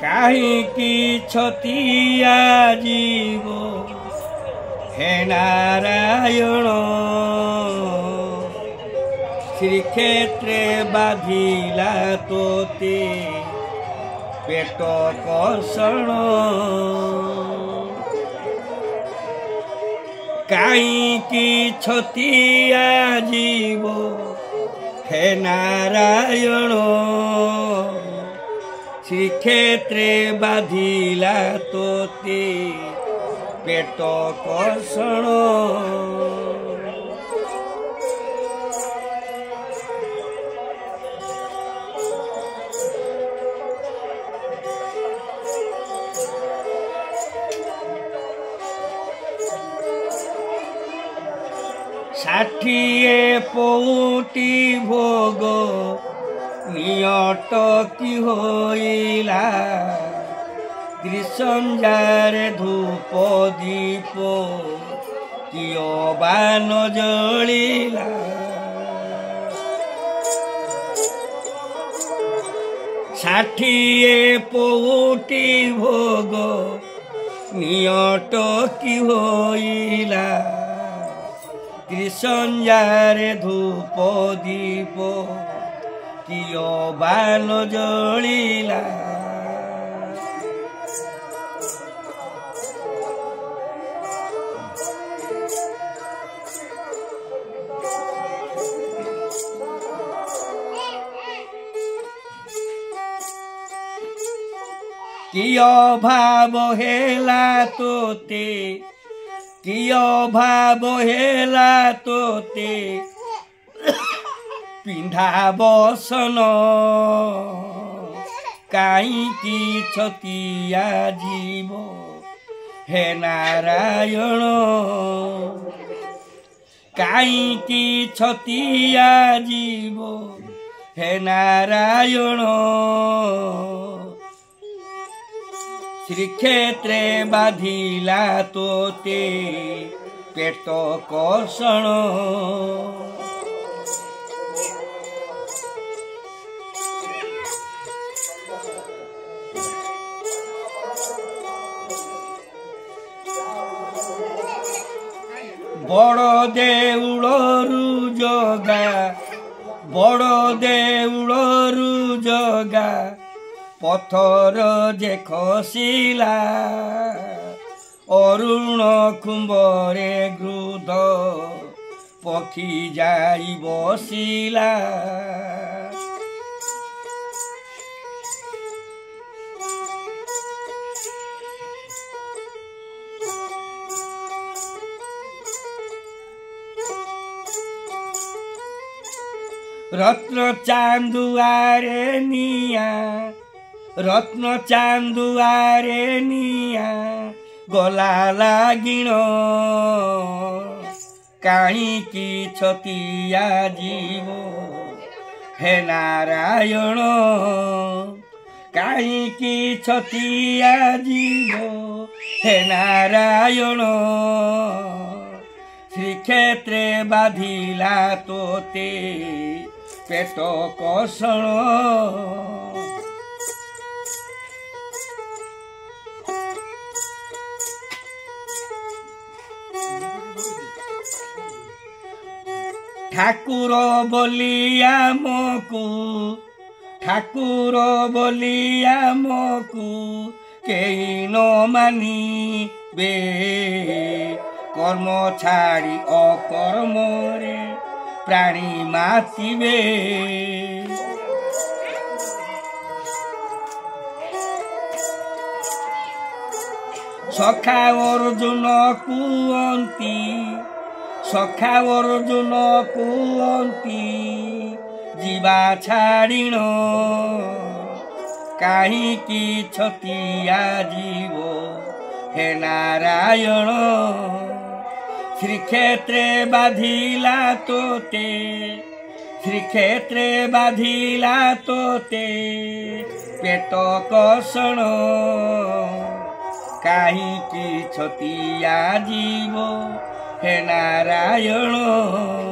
काहींकि छतिया जीव हे नारायण श्रीक्षेत्रे बाधिला तोते पेट कर्षण काहींकि छतिया जीव हे नारायण श्रीक्षेत्रे बाधिला तोते पेट कर्षण षाठिए पौटी भोग नियटकी होइला त्रिसंजारे धूप दीप कियो बान जलिला षाठिए पौटी भोग नियटकी होइला त्रिसंजारे धूप दीप कियो बान जलिला कियो भाव हेला तोते कियो भाव हेला तोते पिंधा बसन काहींकि छतिया जीव हे नारायण काहींकि छतिया जीव हे नारायण श्रीक्षेत्रे बाधिला तोते पेट कर्षण बड़ देउळरू जगा बड़ देउळरू जगा पथर जे खसिला अरुण कुंभरे गृध पक्षी जाई बसिला रत्न चांदुआरे निया रत्न चांदुआरे निया गला लागिण काहींकि छतिया जीव हे नारायण काहींकि छतिया जीव हे नारायण श्रीक्षेत्रे बाधिला तोते पेट कर्षण ठाकुर बोली आमकु ठाकुर बोली आमकु केही न मानिबे कर्म छाड़ी अकर्म रे प्राणी मातिबे सखा अर्जुन कुअंती सखा अर्जुन कुअंती जीवा छाड़िण काहींकि छतिया जीव हे नारायण श्रीक्षेत्रे बाधिला तोते श्रीक्षेत्रे बाधिला तोते पेट कर्षण କାହିଁକି ଛତିଆ ଯିବ ହେ ନାରାୟଣ।